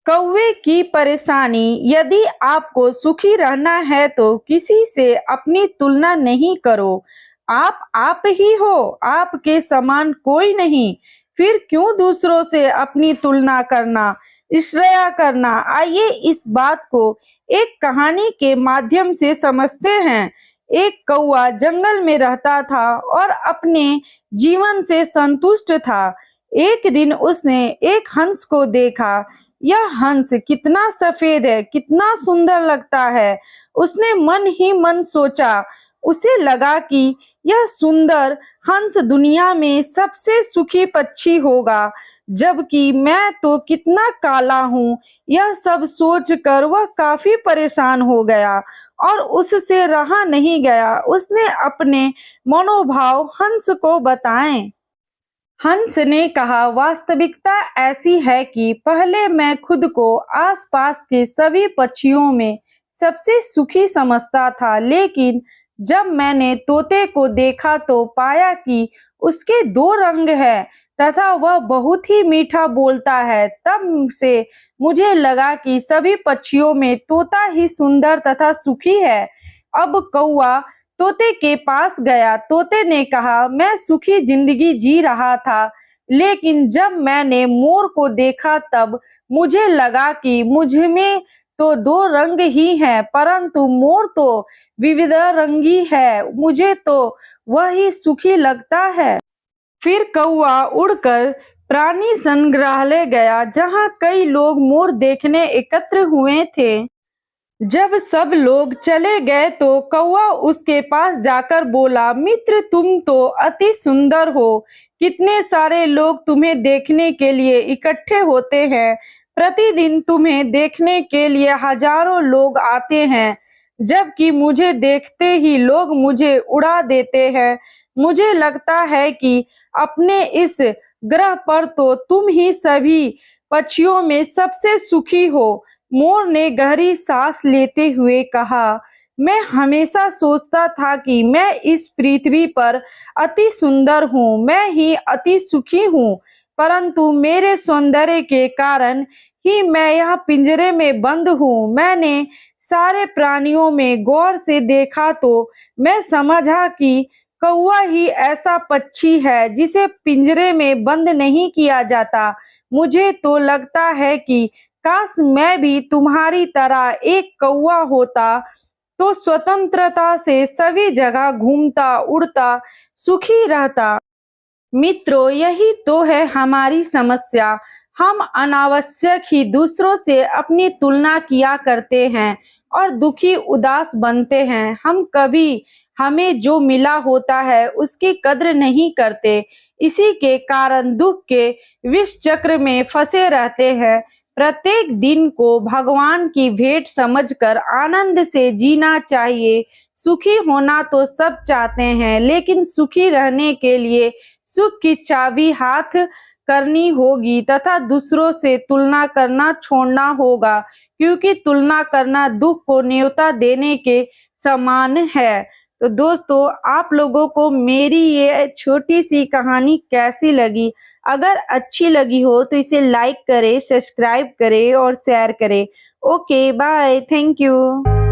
कौवे की परेशानी। यदि आपको सुखी रहना है तो किसी से अपनी तुलना नहीं करो। आप ही हो, आपके समान कोई नहीं। फिर क्यों दूसरों से अपनी तुलना करना, ईर्ष्या करना। आइए इस बात को एक कहानी के माध्यम से समझते हैं। एक कौवा जंगल में रहता था और अपने जीवन से संतुष्ट था। एक दिन उसने एक हंस को देखा। यह हंस कितना सफेद है, कितना सुंदर लगता है। उसने मन ही मन सोचा। उसे लगा कि यह सुंदर हंस दुनिया में सबसे सुखी पक्षी होगा, जबकि मैं तो कितना काला हूँ। यह सब सोचकर वह काफी परेशान हो गया और उससे रहा नहीं गया। उसने अपने मनोभाव हंस को बताए। हंस ने कहा, वास्तविकता ऐसी है कि पहले मैं खुद को आसपास के सभी पक्षियों में सबसे सुखी समझता था, लेकिन जब मैंने तोते को देखा तो पाया कि उसके दो रंग हैं तथा वह बहुत ही मीठा बोलता है। तब से मुझे लगा कि सभी पक्षियों में तोता ही सुंदर तथा सुखी है। अब कौवा तोते के पास गया। तोते ने कहा, मैं सुखी जिंदगी जी रहा था, लेकिन जब मैंने मोर को देखा तब मुझे लगा कि मुझ में तो दो रंग ही हैं, परंतु मोर तो विविध रंगी है। मुझे तो वही सुखी लगता है। फिर कौवा उड़कर प्राणी संग्रहालय गया, जहाँ कई लोग मोर देखने एकत्र हुए थे। जब सब लोग चले गए तो कौवा उसके पास जाकर बोला, मित्र तुम तो अति सुंदर हो। कितने सारे लोग तुम्हें देखने के लिए इकट्ठे होते हैं। प्रतिदिन तुम्हें देखने के लिए हजारों लोग आते हैं, जबकि मुझे देखते ही लोग मुझे उड़ा देते हैं। मुझे लगता है कि अपने इस ग्रह पर तो तुम ही सभी पक्षियों में सबसे सुखी हो। मोर ने गहरी सांस लेते हुए कहा, मैं हमेशा सोचता था कि मैं इस पृथ्वी पर अति सुंदर हूँ, मैं ही अति सुखी हूँ, परंतु मेरे सौंदर्य के कारण ही मैं यहाँ पिंजरे में बंद हूँ। मैंने सारे प्राणियों में गौर से देखा तो मैं समझा कि कौवा ही ऐसा पक्षी है जिसे पिंजरे में बंद नहीं किया जाता। मुझे तो लगता है कि काश मैं भी तुम्हारी तरह एक कौवा होता, तो स्वतंत्रता से सभी जगह घूमता उड़ता सुखी रहता। मित्रों, यही तो है हमारी समस्या। हम अनावश्यक ही दूसरों से अपनी तुलना किया करते हैं और दुखी उदास बनते हैं। हम कभी हमें जो मिला होता है उसकी कद्र नहीं करते। इसी के कारण दुख के विष चक्र में फंसे रहते हैं। प्रत्येक दिन को भगवान की भेंट समझकर आनंद से जीना चाहिए। सुखी होना तो सब चाहते हैं, लेकिन सुखी रहने के लिए सुख की चाबी हाथ करनी होगी तथा दूसरों से तुलना करना छोड़ना होगा, क्योंकि तुलना करना दुख को न्योता देने के समान है। तो दोस्तों, आप लोगों को मेरी ये छोटी सी कहानी कैसी लगी? अगर अच्छी लगी हो तो इसे लाइक करें, सब्सक्राइब करें और शेयर करें। Okay, bye, thank you.